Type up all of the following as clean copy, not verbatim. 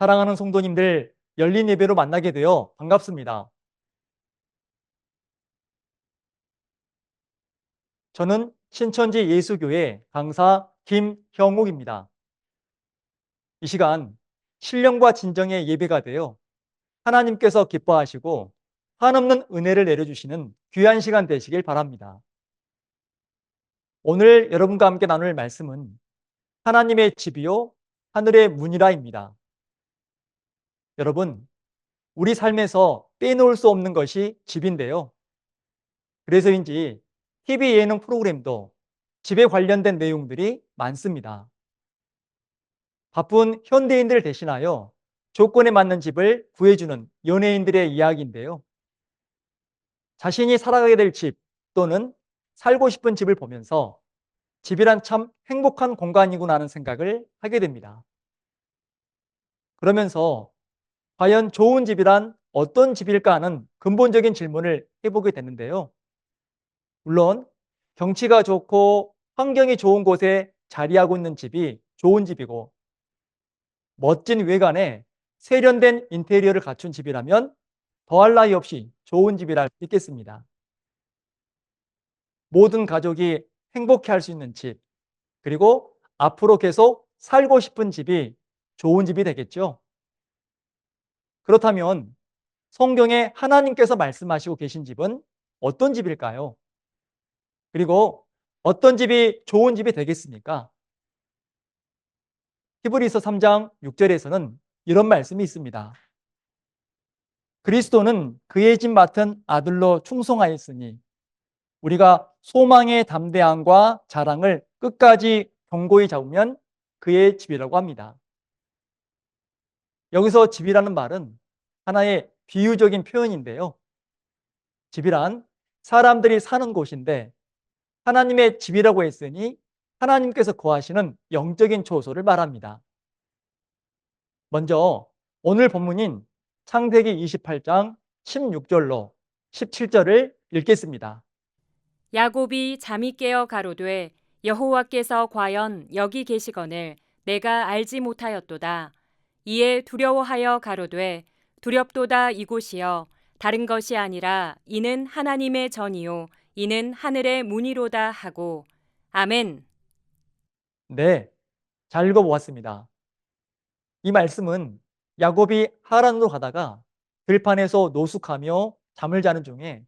사랑하는 성도님들, 열린 예배로 만나게 되어 반갑습니다. 저는 신천지 예수교회 강사 김형욱입니다. 이 시간 신령과 진정의 예배가 되어 하나님께서 기뻐하시고 한없는 은혜를 내려주시는 귀한 시간 되시길 바랍니다. 오늘 여러분과 함께 나눌 말씀은 하나님의 집이요 하늘의 문이라입니다. 여러분, 우리 삶에서 빼놓을 수 없는 것이 집인데요. 그래서인지 TV 예능 프로그램도 집에 관련된 내용들이 많습니다. 바쁜 현대인들을 대신하여 조건에 맞는 집을 구해주는 연예인들의 이야기인데요. 자신이 살아가게 될 집 또는 살고 싶은 집을 보면서 집이란 참 행복한 공간이구나 하는 생각을 하게 됩니다. 그러면서 과연 좋은 집이란 어떤 집일까 하는 근본적인 질문을 해보게 되는데요. 물론 경치가 좋고 환경이 좋은 곳에 자리하고 있는 집이 좋은 집이고 멋진 외관에 세련된 인테리어를 갖춘 집이라면 더할 나위 없이 좋은 집이라 할 수 있겠습니다. 모든 가족이 행복해할 수 있는 집, 그리고 앞으로 계속 살고 싶은 집이 좋은 집이 되겠죠. 그렇다면 성경에 하나님께서 말씀하시고 계신 집은 어떤 집일까요? 그리고 어떤 집이 좋은 집이 되겠습니까? 히브리서 3장 6절에서는 이런 말씀이 있습니다. 그리스도는 그의 집 맡은 아들로 충성하였으니 우리가 소망의 담대함과 자랑을 끝까지 견고히 잡으면 그의 집이라고 합니다. 여기서 집이라는 말은 하나의 비유적인 표현인데요. 집이란 사람들이 사는 곳인데 하나님의 집이라고 했으니 하나님께서 거하시는 영적인 초소를 말합니다. 먼저 오늘 본문인 창세기 28장 16절로 17절을 읽겠습니다. 야곱이 잠이 깨어 가로되 여호와께서 과연 여기 계시거늘 내가 알지 못하였도다. 이에 두려워하여 가로되 두렵도다 이곳이여 다른 것이 아니라 이는 하나님의 전이요 이는 하늘의 문이로다 하고 아멘. 네, 잘 읽어보았습니다. 이 말씀은 야곱이 하란으로 가다가 들판에서 노숙하며 잠을 자는 중에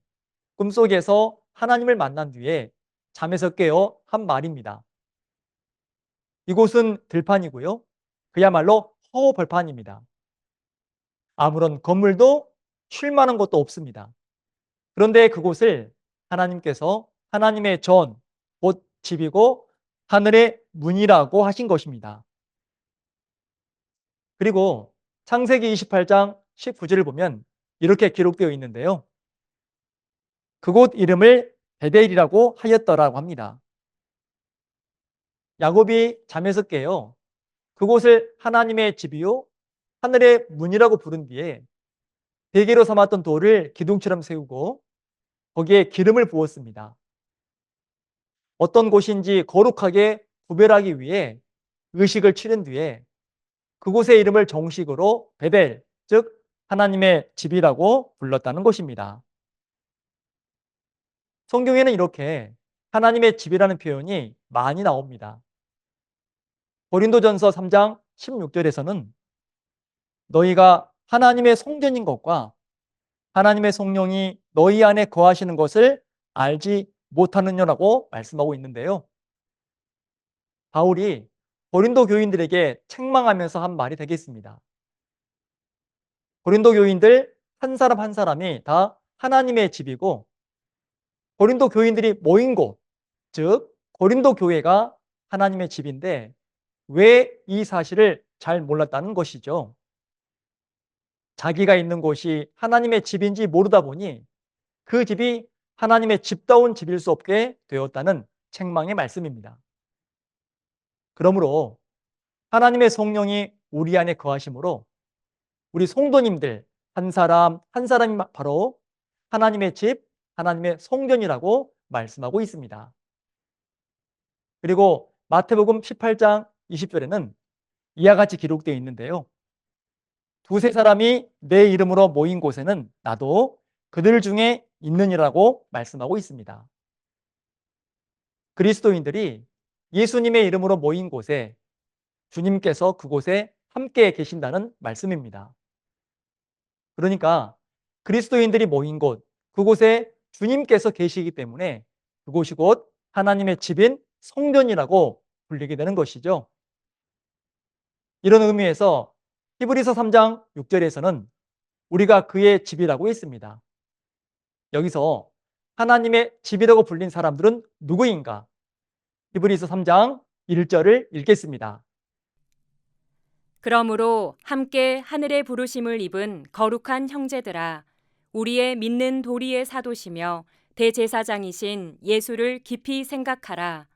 꿈속에서 하나님을 만난 뒤에 잠에서 깨어 한 말입니다. 이곳은 들판이고요. 그야말로 허허벌판입니다. 아무런 건물도 쉴 만한 곳도 없습니다. 그런데 그곳을 하나님께서 하나님의 전, 곧 집이고 하늘의 문이라고 하신 것입니다. 그리고 창세기 28장 19절을 보면 이렇게 기록되어 있는데요. 그곳 이름을 베델이라고 하였더라고 합니다. 야곱이 잠에서 깨어 그곳을 하나님의 집이요 하늘의 문이라고 부른 뒤에 베개로 삼았던 돌을 기둥처럼 세우고 거기에 기름을 부었습니다. 어떤 곳인지 거룩하게 구별하기 위해 의식을 치른 뒤에 그곳의 이름을 정식으로 베델, 즉 하나님의 집이라고 불렀다는 것입니다. 성경에는 이렇게 하나님의 집이라는 표현이 많이 나옵니다. 고린도전서 3장 16절에서는 너희가 하나님의 성전인 것과 하나님의 성령이 너희 안에 거하시는 것을 알지 못하느냐라고 말씀하고 있는데요. 바울이 고린도 교인들에게 책망하면서 한 말이 되겠습니다. 고린도 교인들 한 사람 한 사람이 다 하나님의 집이고 고린도 교인들이 모인 곳, 즉 고린도 교회가 하나님의 집인데 왜 이 사실을 잘 몰랐다는 것이죠. 자기가 있는 곳이 하나님의 집인지 모르다 보니 그 집이 하나님의 집다운 집일 수 없게 되었다는 책망의 말씀입니다. 그러므로 하나님의 성령이 우리 안에 거하심으로 우리 성도님들 한 사람 한 사람이 바로 하나님의 집, 하나님의 성전이라고 말씀하고 있습니다. 그리고 마태복음 18장 20절에는 이와 같이 기록되어 있는데요. 두세 사람이 내 이름으로 모인 곳에는 나도 그들 중에 있느니라고 말씀하고 있습니다. 그리스도인들이 예수님의 이름으로 모인 곳에 주님께서 그곳에 함께 계신다는 말씀입니다. 그러니까 그리스도인들이 모인 곳, 그곳에 주님께서 계시기 때문에 그곳이 곧 하나님의 집인 성전이라고 불리게 되는 것이죠. 이런 의미에서 히브리서 3장 6절에서는 우리가 그의 집이라고 했습니다. 여기서 하나님의 집이라고 불린 사람들은 누구인가? 히브리서 3장 1절을 읽겠습니다. 그러므로 함께 하늘의 부르심을 입은 거룩한 형제들아, 우리의 믿는 도리의 사도시며 대제사장이신 예수를 깊이 생각하라.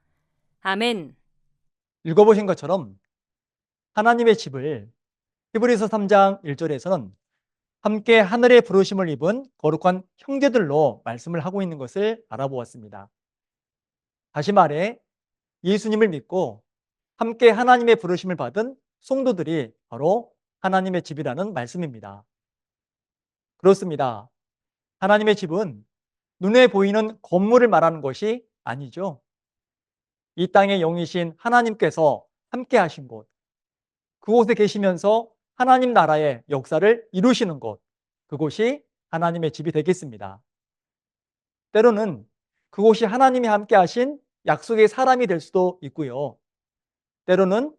아멘. 읽어보신 것처럼 하나님의 집을 히브리서 3장 1절에서는 함께 하늘의 부르심을 입은 거룩한 형제들로 말씀을 하고 있는 것을 알아보았습니다. 다시 말해 예수님을 믿고 함께 하나님의 부르심을 받은 성도들이 바로 하나님의 집이라는 말씀입니다. 그렇습니다. 하나님의 집은 눈에 보이는 건물을 말하는 것이 아니죠. 이 땅의 영이신 하나님께서 함께 하신 곳, 그곳에 계시면서 하나님 나라의 역사를 이루시는 곳, 그곳이 하나님의 집이 되겠습니다. 때로는 그곳이 하나님이 함께 하신 약속의 사람이 될 수도 있고요. 때로는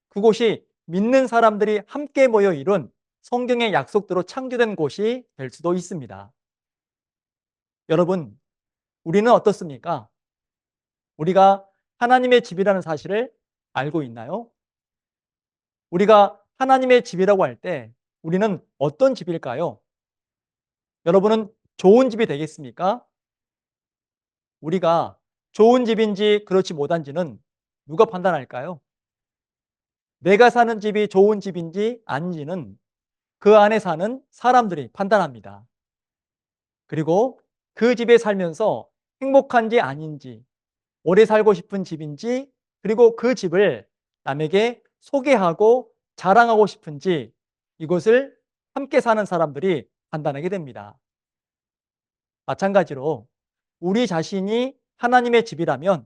그곳이 믿는 사람들이 함께 모여 이룬 성경의 약속대로 창조된 곳이 될 수도 있습니다. 여러분, 우리는 어떻습니까? 우리가 하나님의 집이라는 사실을 알고 있나요? 우리가 하나님의 집이라고 할 때 우리는 어떤 집일까요? 여러분은 좋은 집이 되겠습니까? 우리가 좋은 집인지 그렇지 못한지는 누가 판단할까요? 내가 사는 집이 좋은 집인지 아닌지는 그 안에 사는 사람들이 판단합니다. 그리고 그 집에 살면서 행복한지 아닌지, 오래 살고 싶은 집인지, 그리고 그 집을 남에게 소개하고 자랑하고 싶은지 이것을 함께 사는 사람들이 판단하게 됩니다. 마찬가지로 우리 자신이 하나님의 집이라면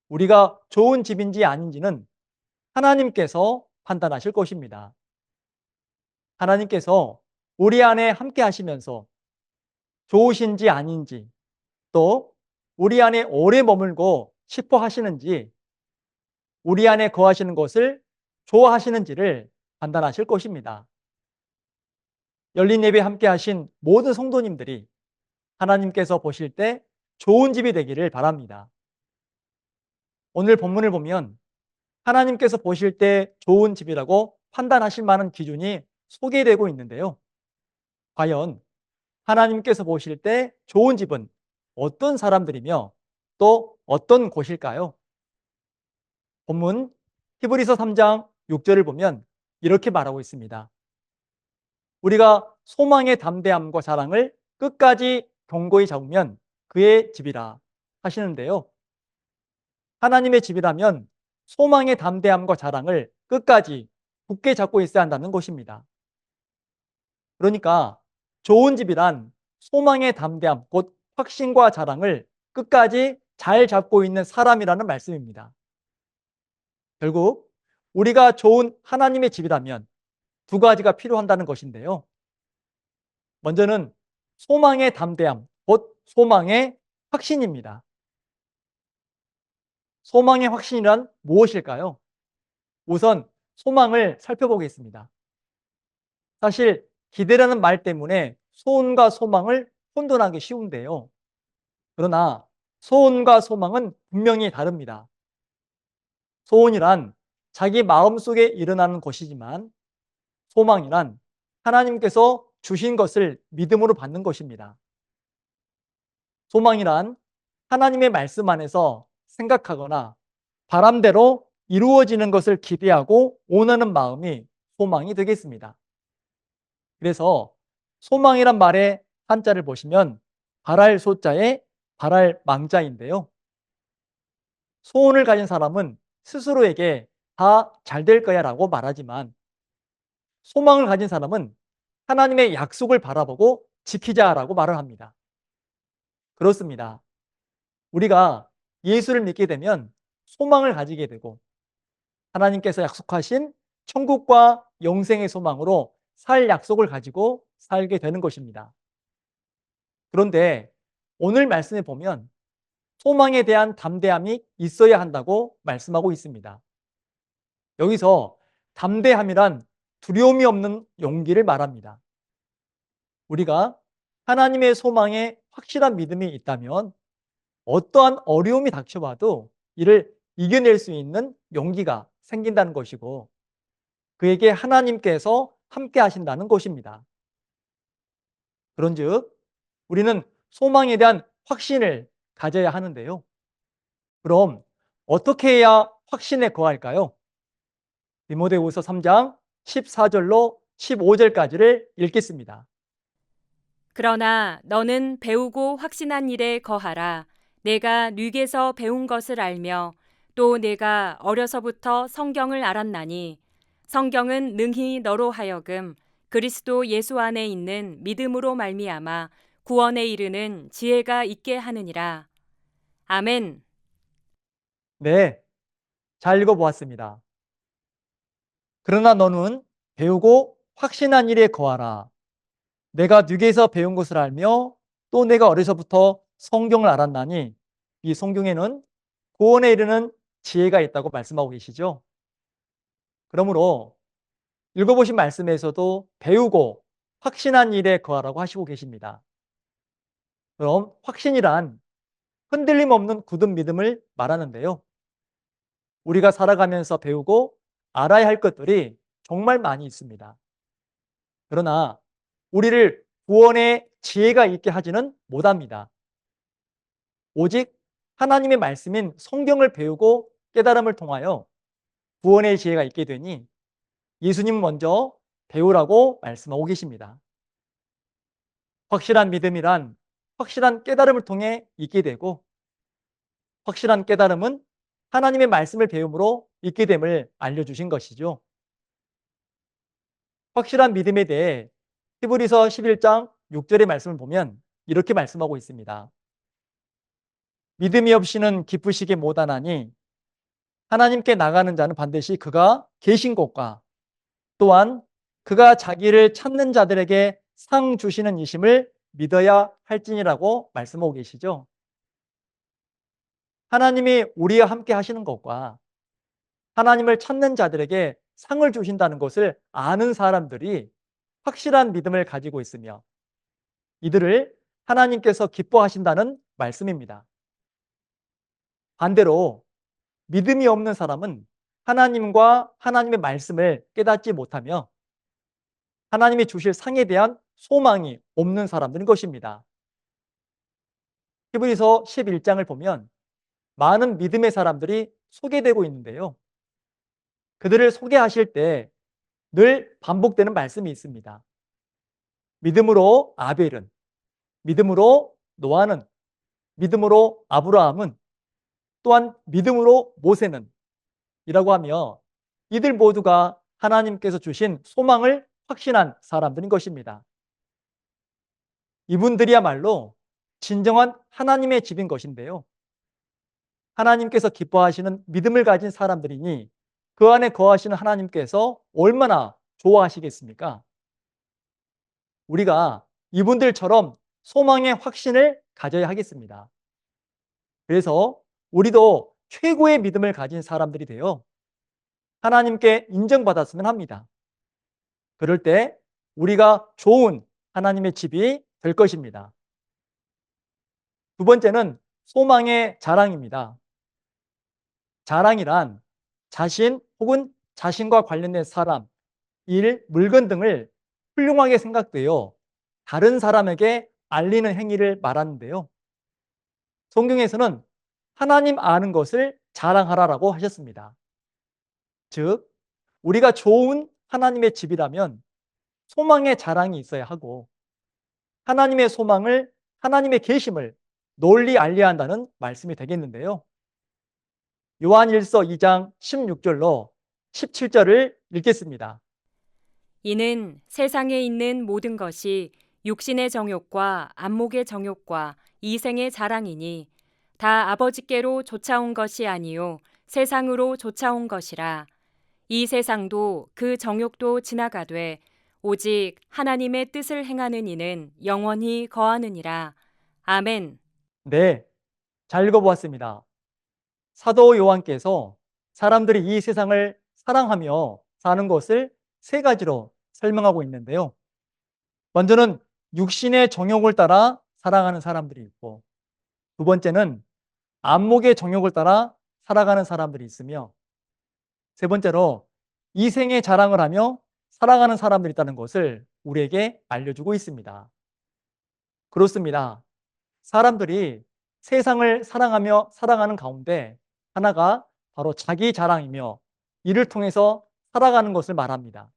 우리가 좋은 집인지 아닌지는 하나님께서 판단하실 것입니다. 하나님께서 우리 안에 함께 하시면서 좋으신지 아닌지, 또 우리 안에 오래 머물고 싶어 하시는지, 우리 안에 거하시는 것을 좋아하시는지를 판단하실 것입니다. 열린 예배 함께 하신 모든 성도님들이 하나님께서 보실 때 좋은 집이 되기를 바랍니다. 오늘 본문을 보면 하나님께서 보실 때 좋은 집이라고 판단하실 만한 기준이 소개되고 있는데요. 과연 하나님께서 보실 때 좋은 집은 어떤 사람들이며 또 어떤 곳일까요? 본문 히브리서 3장 6절을 보면 이렇게 말하고 있습니다. 우리가 소망의 담대함과 자랑을 끝까지 견고히 잡으면 그의 집이라 하시는데요. 하나님의 집이라면 소망의 담대함과 자랑을 끝까지 굳게 잡고 있어야 한다는 것입니다. 그러니까 좋은 집이란 소망의 담대함, 곧 확신과 자랑을 끝까지 잘 잡고 있는 사람이라는 말씀입니다. 결국 우리가 좋은 하나님의 집이라면 두 가지가 필요한다는 것인데요. 먼저는 소망의 담대함, 곧 소망의 확신입니다. 소망의 확신이란 무엇일까요? 우선 소망을 살펴보겠습니다. 사실 기대라는 말 때문에 소원과 소망을 혼돈하기 쉬운데요. 그러나 소원과 소망은 분명히 다릅니다. 소원이란 자기 마음속에 일어나는 것이지만 소망이란 하나님께서 주신 것을 믿음으로 받는 것입니다. 소망이란 하나님의 말씀 안에서 생각하거나 바람대로 이루어지는 것을 기대하고 원하는 마음이 소망이 되겠습니다. 그래서 소망이란 말의 한자를 보시면 바랄 소자에 바랄 망자인데요. 소원을 가진 사람은 스스로에게 다 잘 될 거야 라고 말하지만 소망을 가진 사람은 하나님의 약속을 바라보고 지키자라고 말을 합니다. 그렇습니다. 우리가 예수를 믿게 되면 소망을 가지게 되고 하나님께서 약속하신 천국과 영생의 소망으로 살 약속을 가지고 살게 되는 것입니다. 그런데 오늘 말씀에 보면 소망에 대한 담대함이 있어야 한다고 말씀하고 있습니다. 여기서 담대함이란 두려움이 없는 용기를 말합니다. 우리가 하나님의 소망에 확실한 믿음이 있다면 어떠한 어려움이 닥쳐와도 이를 이겨낼 수 있는 용기가 생긴다는 것이고 그에게 하나님께서 함께 하신다는 것입니다. 그런즉 우리는 소망에 대한 확신을 가져야 하는데요. 그럼 어떻게 해야 확신에 거할까요? 디모데후서 3장 14절로 15절까지를 읽겠습니다. 그러나 너는 배우고 확신한 일에 거하라. 내가 뉘게서 배운 것을 알며 또 내가 어려서부터 성경을 알았나니 성경은 능히 너로 하여금 그리스도 예수 안에 있는 믿음으로 말미암아 구원에 이르는 지혜가 있게 하느니라. 아멘. 네, 잘 읽어보았습니다. 그러나 너는 배우고 확신한 일에 거하라. 내가 뉘게서 배운 것을 알며 또 내가 어려서부터 성경을 알았나니 이 성경에는 구원에 이르는 지혜가 있다고 말씀하고 계시죠. 그러므로 읽어보신 말씀에서도 배우고 확신한 일에 거하라고 하시고 계십니다. 그럼 확신이란 흔들림 없는 굳은 믿음을 말하는데요. 우리가 살아가면서 배우고 알아야 할 것들이 정말 많이 있습니다. 그러나 우리를 구원의 지혜가 있게 하지는 못합니다. 오직 하나님의 말씀인 성경을 배우고 깨달음을 통하여 구원의 지혜가 있게 되니 예수님 먼저 배우라고 말씀하고 계십니다. 확실한 믿음이란 확실한 깨달음을 통해 있게 되고 확실한 깨달음은 하나님의 말씀을 배움으로 있게 됨을 알려주신 것이죠. 확실한 믿음에 대해 히브리서 11장 6절의 말씀을 보면 이렇게 말씀하고 있습니다. 믿음이 없이는 기쁘시기 못하나니 하나님께 나가는 자는 반드시 그가 계신 곳과 또한 그가 자기를 찾는 자들에게 상 주시는 이심을 믿어야 할지니라고 말씀하고 계시죠. 하나님이 우리와 함께 하시는 것과 하나님을 찾는 자들에게 상을 주신다는 것을 아는 사람들이 확실한 믿음을 가지고 있으며 이들을 하나님께서 기뻐하신다는 말씀입니다. 반대로 믿음이 없는 사람은 하나님과 하나님의 말씀을 깨닫지 못하며 하나님이 주실 상에 대한 소망이 없는 사람들인 것입니다. 히브리서 11장을 보면 많은 믿음의 사람들이 소개되고 있는데요. 그들을 소개하실 때 늘 반복되는 말씀이 있습니다. 믿음으로 아벨은, 믿음으로 노아는, 믿음으로 아브라함은, 또한 믿음으로 모세는 이라고 하며 이들 모두가 하나님께서 주신 소망을 확신한 사람들인 것입니다. 이분들이야말로 진정한 하나님의 집인 것인데요. 하나님께서 기뻐하시는 믿음을 가진 사람들이니 그 안에 거하시는 하나님께서 얼마나 좋아하시겠습니까? 우리가 이분들처럼 소망의 확신을 가져야 하겠습니다. 그래서 우리도 최고의 믿음을 가진 사람들이 되어 하나님께 인정받았으면 합니다. 그럴 때 우리가 좋은 하나님의 집이 될 것입니다. 두 번째는 소망의 자랑입니다. 자랑이란 자신 혹은 자신과 관련된 사람, 일, 물건 등을 훌륭하게 생각되어 다른 사람에게 알리는 행위를 말하는데요. 성경에서는 하나님 아는 것을 자랑하라라고 하셨습니다. 즉, 우리가 좋은 하나님의 집이라면 소망의 자랑이 있어야 하고 하나님의 소망을, 하나님의 계심을 널리 알려야 한다는 말씀이 되겠는데요. 요한일서 2장 16절로 17절을 읽겠습니다. 이는 세상에 있는 모든 것이 육신의 정욕과 안목의 정욕과 이생의 자랑이니 다 아버지께로 쫓아온 것이 아니요 세상으로 쫓아온 것이라. 이 세상도 그 정욕도 지나가되 오직 하나님의 뜻을 행하는 이는 영원히 거하느니라. 아멘. 네, 잘 읽어보았습니다. 사도 요한께서 사람들이 이 세상을 사랑하며 사는 것을 세 가지로 설명하고 있는데요. 먼저는 육신의 정욕을 따라 살아가는 사람들이 있고, 두 번째는 안목의 정욕을 따라 살아가는 사람들이 있으며, 세 번째로 이생의 자랑을 하며 살아가는 사람들이 있다는 것을 우리에게 알려주고 있습니다. 그렇습니다. 사람들이 세상을 사랑하며 살아가는 가운데 하나가 바로 자기 자랑이며 이를 통해서 살아가는 것을 말합니다.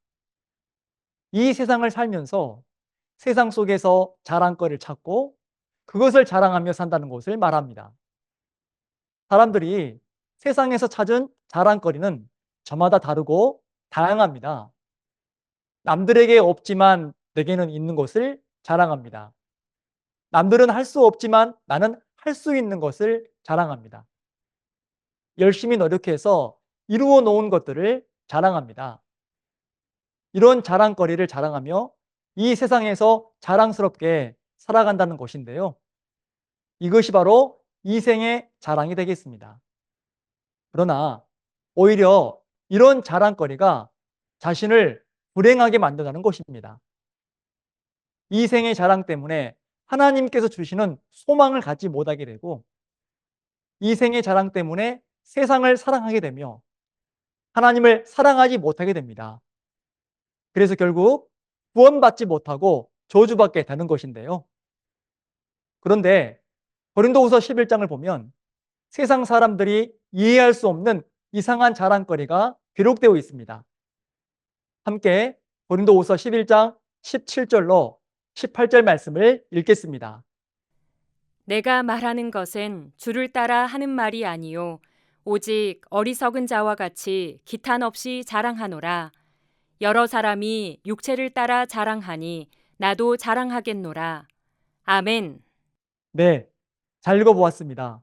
이 세상을 살면서 세상 속에서 자랑거리를 찾고 그것을 자랑하며 산다는 것을 말합니다. 사람들이 세상에서 찾은 자랑거리는 저마다 다르고 다양합니다. 남들에게 없지만 내게는 있는 것을 자랑합니다. 남들은 할 수 없지만 나는 할 수 있는 것을 자랑합니다. 열심히 노력해서 이루어 놓은 것들을 자랑합니다. 이런 자랑거리를 자랑하며 이 세상에서 자랑스럽게 살아간다는 것인데요. 이것이 바로 이생의 자랑이 되겠습니다. 그러나 오히려 이런 자랑거리가 자신을 불행하게 만든다는 것입니다. 이생의 자랑 때문에 하나님께서 주시는 소망을 갖지 못하게 되고 이생의 자랑 때문에 세상을 사랑하게 되며 하나님을 사랑하지 못하게 됩니다. 그래서 결국 구원받지 못하고 저주받게 되는 것인데요. 그런데 고린도후서 11장을 보면 세상 사람들이 이해할 수 없는 이상한 자랑거리가 기록되어 있습니다. 함께 고린도후서 11장 17절로 18절 말씀을 읽겠습니다. 내가 말하는 것은 주를 따라 하는 말이 아니요 오직 어리석은 자와 같이 기탄 없이 자랑하노라. 여러 사람이 육체를 따라 자랑하니 나도 자랑하겠노라. 아멘. 네, 잘 읽어보았습니다.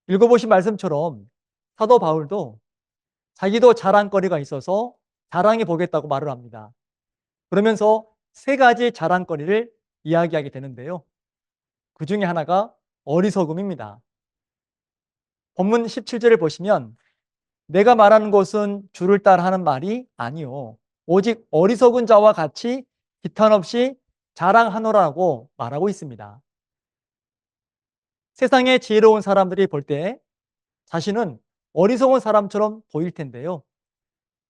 읽어보신 말씀처럼 사도 바울도 자기도 자랑거리가 있어서 자랑해 보겠다고 말을 합니다. 그러면서 세 가지 자랑거리를 이야기하게 되는데요. 그 중에 하나가 어리석음입니다. 본문 17절을 보시면 내가 말하는 것은 주를 따라 하는 말이 아니요 오직 어리석은 자와 같이 기탄 없이 자랑하노라고 말하고 있습니다. 세상의 지혜로운 사람들이 볼 때 자신은 어리석은 사람처럼 보일 텐데요.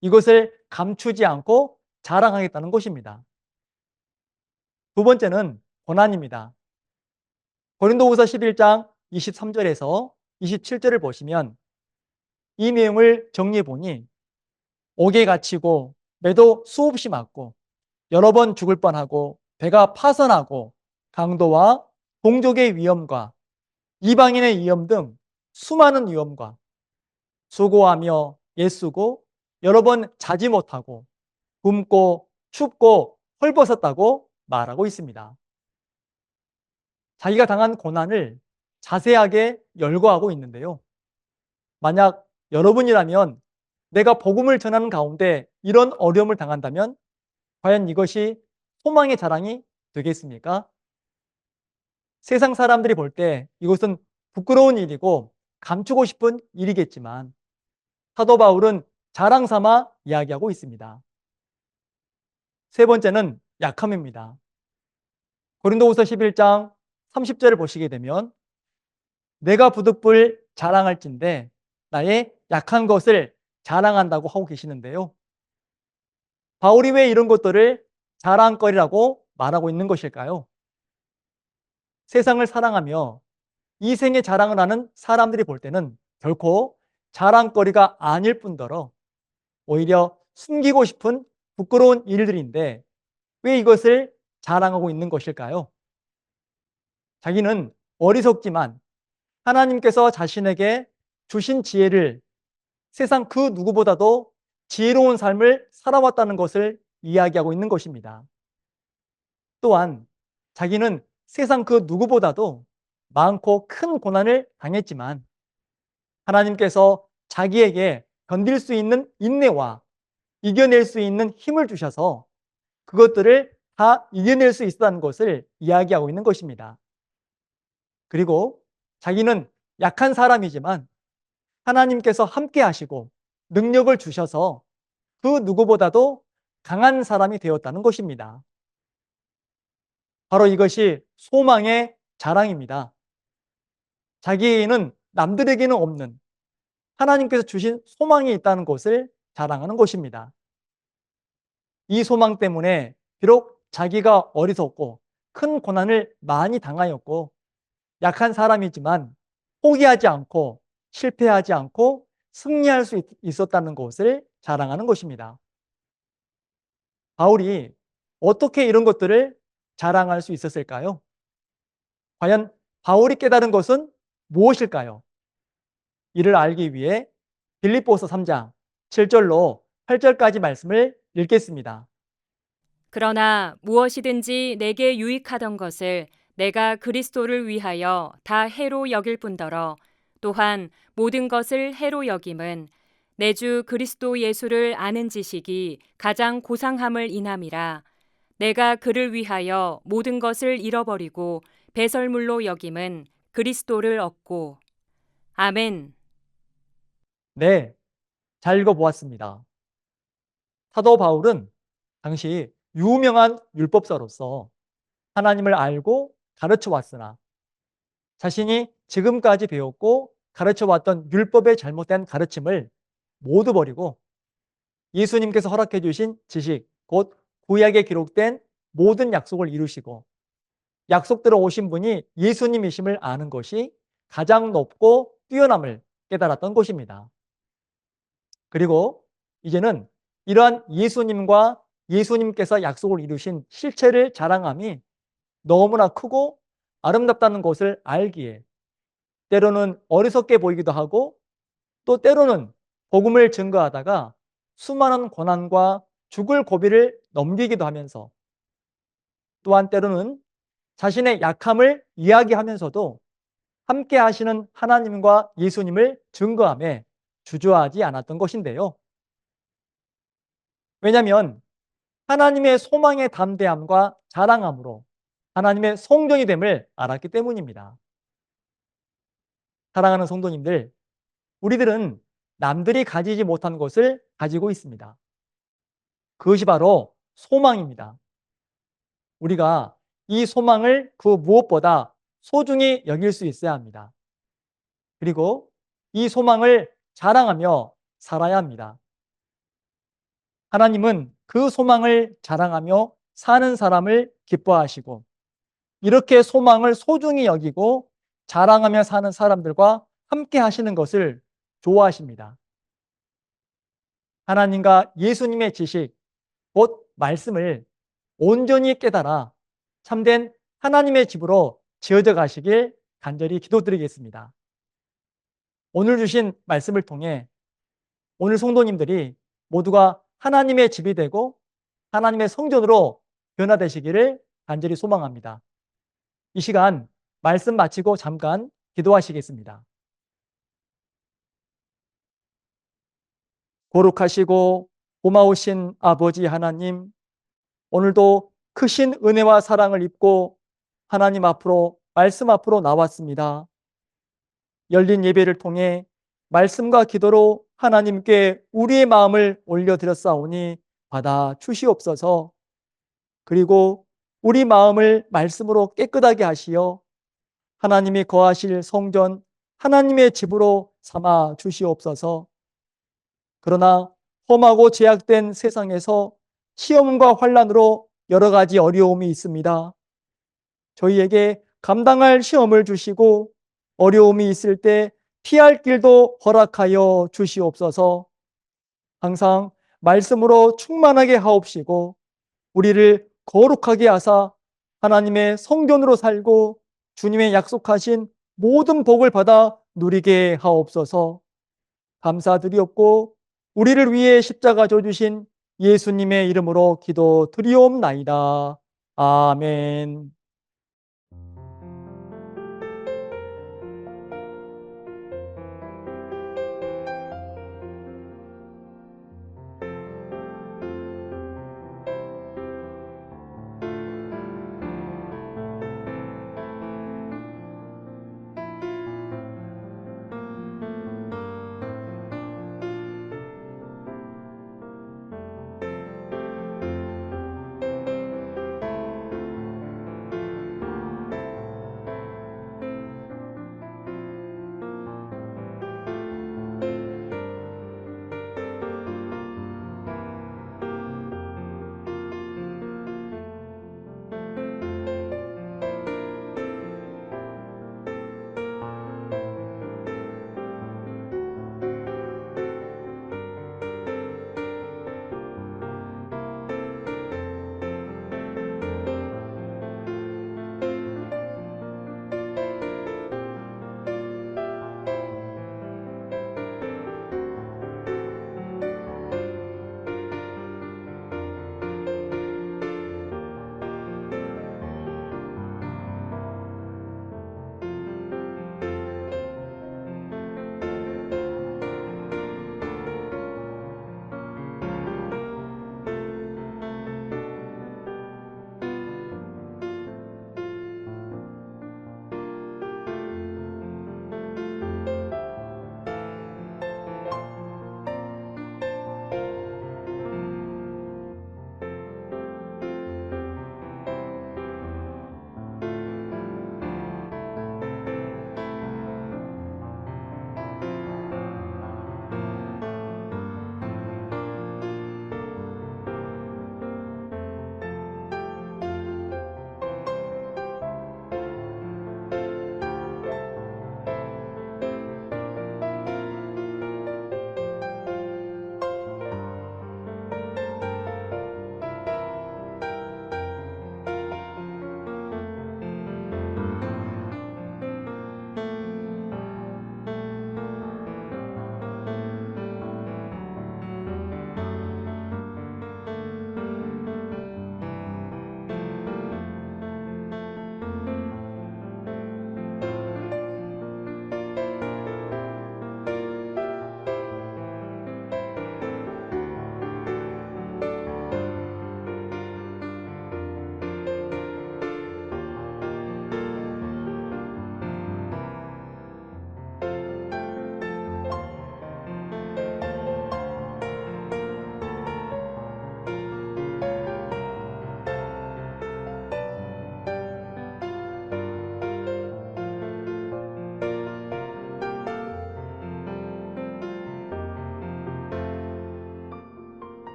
이것을 감추지 않고 자랑하겠다는 것입니다. 두 번째는 고난입니다. 고린도후서 11장 23절에서 27절을 보시면 이 내용을 정리해 보니 옥에 갇히고 매도 수없이 맞고 여러 번 죽을 뻔하고 배가 파선하고 강도와 동족의 위험과 이방인의 위험 등 수많은 위험과 수고하며 애쓰고 여러 번 자지 못하고 굶고 춥고 헐벗었다고 말하고 있습니다. 자기가 당한 고난을 자세하게 열거하고 있는데요. 만약 여러분이라면 내가 복음을 전하는 가운데 이런 어려움을 당한다면 과연 이것이 소망의 자랑이 되겠습니까? 세상 사람들이 볼 때 이것은 부끄러운 일이고 감추고 싶은 일이겠지만 사도 바울은 자랑 삼아 이야기하고 있습니다. 세 번째는 약함입니다. 고린도후서 11장 30절을 보시게 되면 내가 부득불 자랑할진대 나의 약한 것을 자랑한다고 하고 계시는데요. 바울이 왜 이런 것들을 자랑거리라고 말하고 있는 것일까요? 세상을 사랑하며 이생의 자랑을 하는 사람들이 볼 때는 결코 자랑거리가 아닐 뿐더러 오히려 숨기고 싶은 부끄러운 일들인데 왜 이것을 자랑하고 있는 것일까요? 자기는 어리석지만 하나님께서 자신에게 주신 지혜를 세상 그 누구보다도 지혜로운 삶을 살아왔다는 것을 이야기하고 있는 것입니다. 또한 자기는 세상 그 누구보다도 많고 큰 고난을 당했지만 하나님께서 자기에게 견딜 수 있는 인내와 이겨낼 수 있는 힘을 주셔서 그것들을 다 이겨낼 수 있다는 것을 이야기하고 있는 것입니다. 그리고 자기는 약한 사람이지만 하나님께서 함께 하시고 능력을 주셔서 그 누구보다도 강한 사람이 되었다는 것입니다. 바로 이것이 소망의 자랑입니다. 자기는 남들에게는 없는 하나님께서 주신 소망이 있다는 것을 자랑하는 것입니다. 이 소망 때문에 비록 자기가 어리석고 큰 고난을 많이 당하였고 약한 사람이지만 포기하지 않고 실패하지 않고 승리할 수 있었다는 것을 자랑하는 것입니다. 바울이 어떻게 이런 것들을 자랑할 수 있었을까요? 과연 바울이 깨달은 것은 무엇일까요? 이를 알기 위해 빌립보서 3장 7절로 8절까지 말씀을 읽겠습니다. 그러나 무엇이든지 내게 유익하던 것을 내가 그리스도를 위하여 다 해로 여길 뿐더러 또한 모든 것을 해로 여김은 내 주 그리스도 예수를 아는 지식이 가장 고상함을 인함이라. 내가 그를 위하여 모든 것을 잃어버리고 배설물로 여김은 그리스도를 얻고. 아멘. 네, 잘 읽어보았습니다. 사도 바울은 당시 유명한 율법사로서 하나님을 알고 가르쳐 왔으나 자신이 지금까지 배웠고 가르쳐 왔던 율법의 잘못된 가르침을 모두 버리고 예수님께서 허락해 주신 지식, 곧 구약에 기록된 모든 약속을 이루시고 약속대로 오신 분이 예수님이심을 아는 것이 가장 높고 뛰어남을 깨달았던 것입니다. 그리고 이제는 이러한 예수님과 예수님께서 약속을 이루신 실체를 자랑함이 너무나 크고 아름답다는 것을 알기에 때로는 어리석게 보이기도 하고 또 때로는 복음을 증거하다가 수많은 고난과 죽을 고비를 넘기기도 하면서 또한 때로는 자신의 약함을 이야기하면서도 함께 하시는 하나님과 예수님을 증거함에 주저하지 않았던 것인데요. 왜냐하면 하나님의 소망의 담대함과 자랑함으로 하나님의 성전이 됨을 알았기 때문입니다. 사랑하는 성도님들, 우리들은 남들이 가지지 못한 것을 가지고 있습니다. 그것이 바로 소망입니다. 우리가 이 소망을 그 무엇보다 소중히 여길 수 있어야 합니다. 그리고 이 소망을 자랑하며 살아야 합니다. 하나님은 그 소망을 자랑하며 사는 사람을 기뻐하시고 이렇게 소망을 소중히 여기고 자랑하며 사는 사람들과 함께 하시는 것을 좋아하십니다. 하나님과 예수님의 지식, 곧 말씀을 온전히 깨달아 참된 하나님의 집으로 지어져 가시길 간절히 기도드리겠습니다. 오늘 주신 말씀을 통해 오늘 성도님들이 모두가 하나님의 집이 되고 하나님의 성전으로 변화되시기를 간절히 소망합니다. 이 시간 말씀 마치고 잠깐 기도하시겠습니다. 거룩하시고 고마우신 아버지 하나님, 오늘도 크신 은혜와 사랑을 입고 하나님 앞으로 말씀 앞으로 나왔습니다. 열린 예배를 통해 말씀과 기도로 하나님께 우리의 마음을 올려드렸사오니 받아 주시옵소서. 그리고 우리 마음을 말씀으로 깨끗하게 하시어 하나님이 거하실 성전 하나님의 집으로 삼아 주시옵소서. 그러나 험하고 제약된 세상에서 시험과 환난으로 여러 가지 어려움이 있습니다. 저희에게 감당할 시험을 주시고 어려움이 있을 때 피할 길도 허락하여 주시옵소서. 항상 말씀으로 충만하게 하옵시고 우리를 거룩하게 하사 하나님의 성전으로 살고 주님의 약속하신 모든 복을 받아 누리게 하옵소서. 감사드리옵고 우리를 위해 십자가 져 주신 예수님의 이름으로 기도드리옵나이다. 아멘.